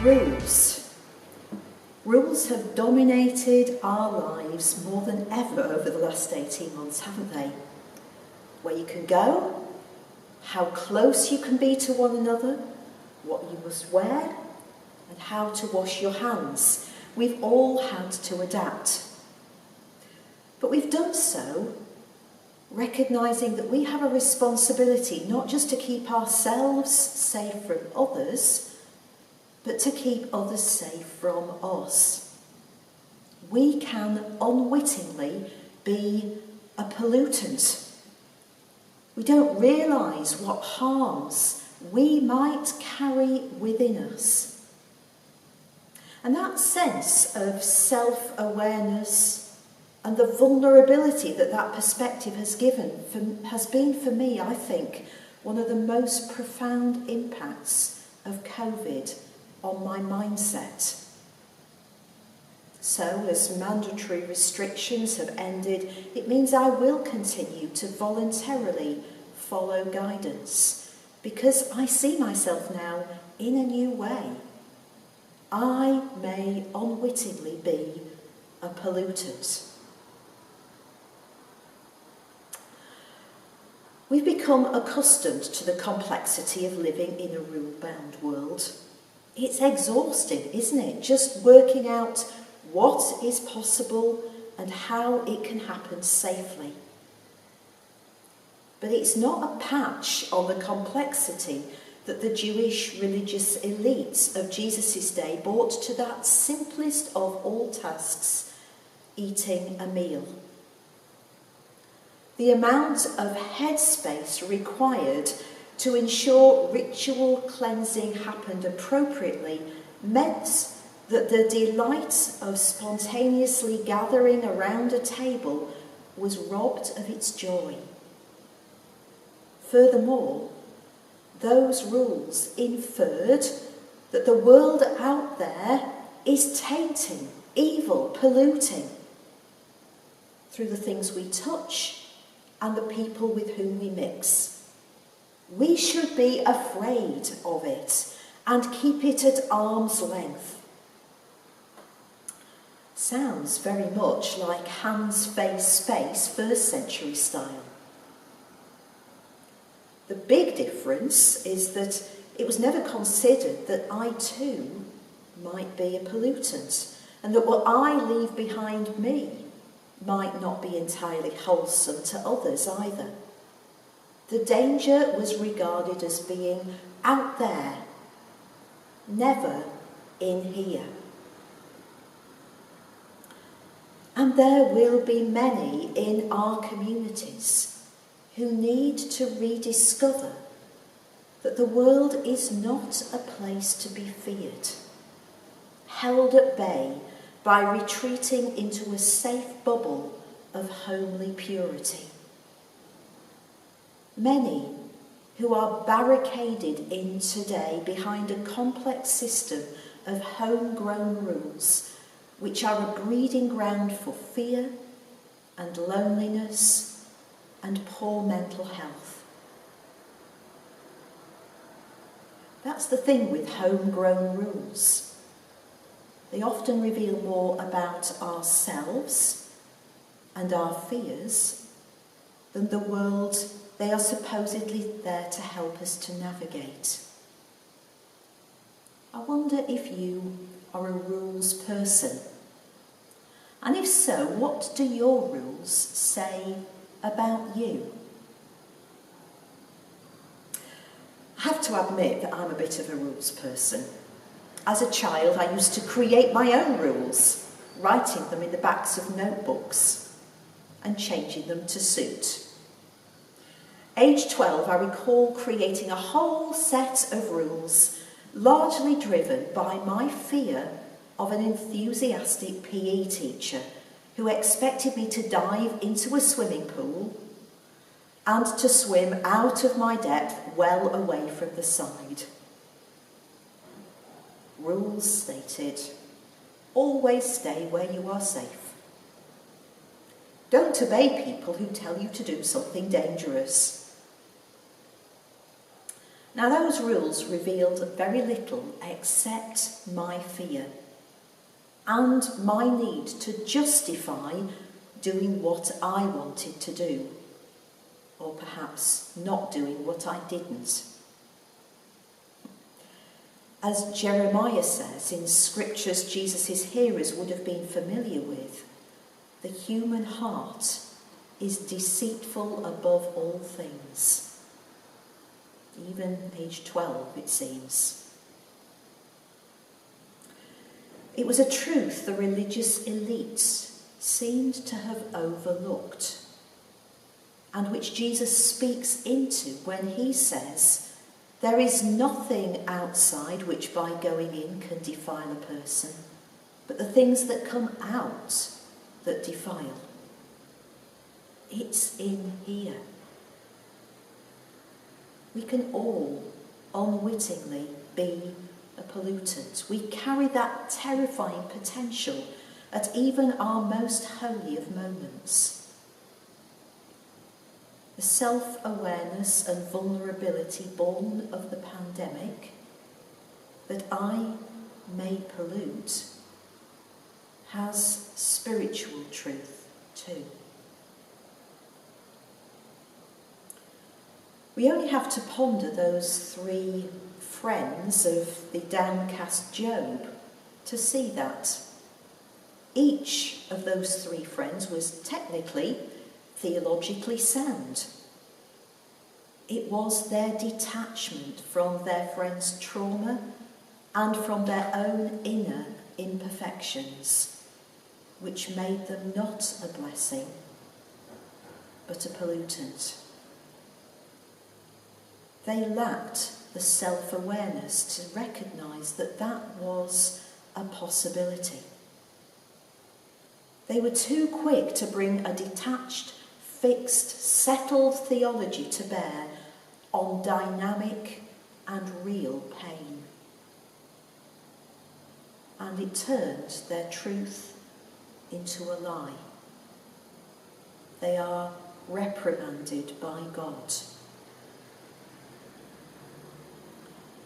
Rules. Rules have dominated our lives more than ever over the last 18 months, haven't they? Where you can go, how close you can be to one another, what you must wear, and how to wash your hands. We've all had to adapt. But we've done so recognising that we have a responsibility not just to keep ourselves safe from others, but to keep others safe from us. We can unwittingly be a pollutant. We don't realise what harms we might carry within us. And that sense of self-awareness and the vulnerability that perspective has been for me, I think, one of the most profound impacts of COVID on my mindset. So, as mandatory restrictions have ended, it means I will continue to voluntarily follow guidance, because I see myself now in a new way. I may unwittingly be a pollutant. We've become accustomed to the complexity of living in a rule-bound world. It's exhausting, isn't it? Just working out what is possible and how it can happen safely. But it's not a patch on the complexity that the Jewish religious elites of Jesus' day brought to that simplest of all tasks, eating a meal. The amount of headspace required to ensure ritual cleansing happened appropriately meant that the delight of spontaneously gathering around a table was robbed of its joy. Furthermore, those rules inferred that the world out there is tainting, evil, polluting through the things we touch and the people with whom we mix. We should be afraid of it and keep it at arm's length. Sounds very much like hands, face, space, first century style. The big difference is that it was never considered that I too might be a pollutant, and that what I leave behind me might not be entirely wholesome to others either. The danger was regarded as being out there, never in here. And there will be many in our communities who need to rediscover that the world is not a place to be feared, held at bay by retreating into a safe bubble of homely purity. Many who are barricaded in today behind a complex system of homegrown rules, which are a breeding ground for fear and loneliness and poor mental health. That's the thing with homegrown rules. They often reveal more about ourselves and our fears than the world they are supposedly there to help us to navigate. I wonder if you are a rules person. And if so, what do your rules say about you? I have to admit that I'm a bit of a rules person. As a child, I used to create my own rules, writing them in the backs of notebooks and changing them to suit. Age 12, I recall creating a whole set of rules, largely driven by my fear of an enthusiastic PE teacher who expected me to dive into a swimming pool and to swim out of my depth well away from the side. Rules stated, always stay where you are safe. Don't obey people who tell you to do something dangerous. Now those rules revealed very little except my fear and my need to justify doing what I wanted to do, or perhaps not doing what I didn't. As Jeremiah says in scriptures Jesus' hearers would have been familiar with, the human heart is deceitful above all things. Even age 12, it seems. It was a truth the religious elites seemed to have overlooked, and which Jesus speaks into when he says, "There is nothing outside which by going in can defile a person, but the things that come out that defile." It's in here. We can all unwittingly be a pollutant. We carry that terrifying potential at even our most holy of moments. The self-awareness and vulnerability born of the pandemic, that I may pollute, has spiritual truth too. We only have to ponder those three friends of the downcast Job to see that. Each of those three friends was technically, theologically sound. It was their detachment from their friend's trauma and from their own inner imperfections which made them not a blessing, but a pollutant. They lacked the self-awareness to recognise that that was a possibility. They were too quick to bring a detached, fixed, settled theology to bear on dynamic and real pain. And it turned their truth into a lie. They are reprimanded by God.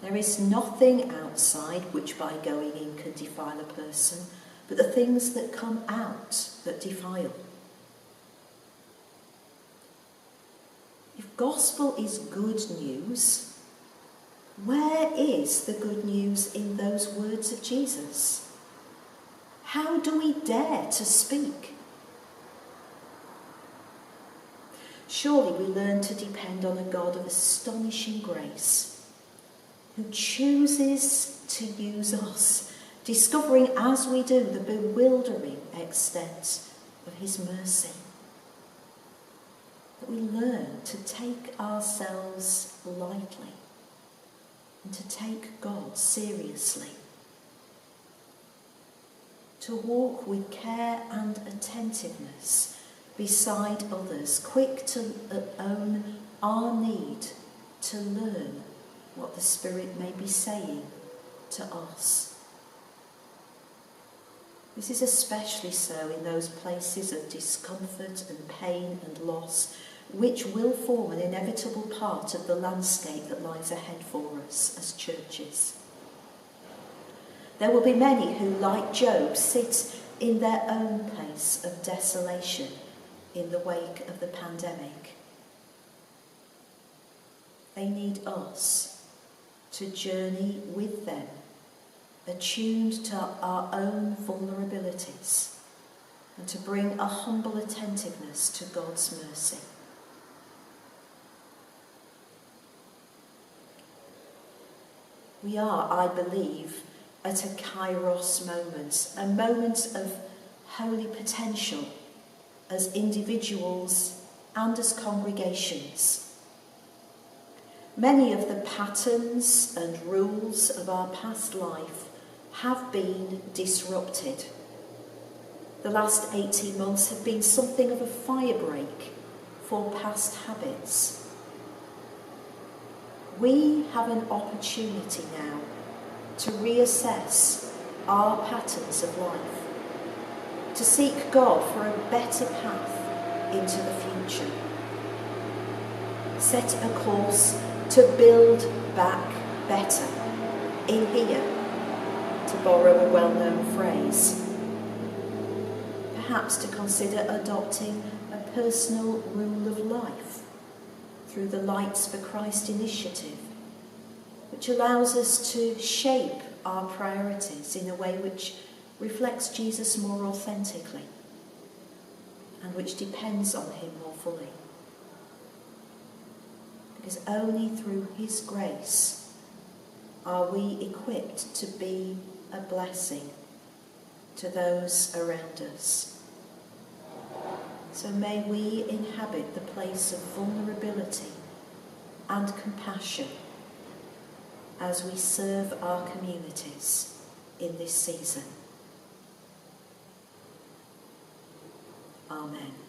There is nothing outside which by going in can defile a person, but the things that come out that defile. If gospel is good news, where is the good news in those words of Jesus? How do we dare to speak? Surely we learn to depend on a God of astonishing grace, who chooses to use us, discovering as we do the bewildering extent of his mercy. That we learn to take ourselves lightly and to take God seriously. To walk with care and attentiveness beside others, quick to own our need to learn what the Spirit may be saying to us. This is especially so in those places of discomfort and pain and loss, which will form an inevitable part of the landscape that lies ahead for us as churches. There will be many who, like Job, sit in their own place of desolation in the wake of the pandemic. They need us to journey with them, attuned to our own vulnerabilities, and to bring a humble attentiveness to God's mercy. We are, I believe, at a kairos moment, a moment of holy potential as individuals and as congregations. Many of the patterns and rules of our past life have been disrupted. The last 18 months have been something of a firebreak for past habits. We have an opportunity now to reassess our patterns of life, to seek God for a better path into the future. Set a course to build back better in here, to borrow a well-known phrase. Perhaps to consider adopting a personal rule of life through the Lights for Christ initiative, which allows us to shape our priorities in a way which reflects Jesus more authentically and which depends on him more fully. Because only through his grace are we equipped to be a blessing to those around us. So may we inhabit the place of vulnerability and compassion as we serve our communities in this season. Amen.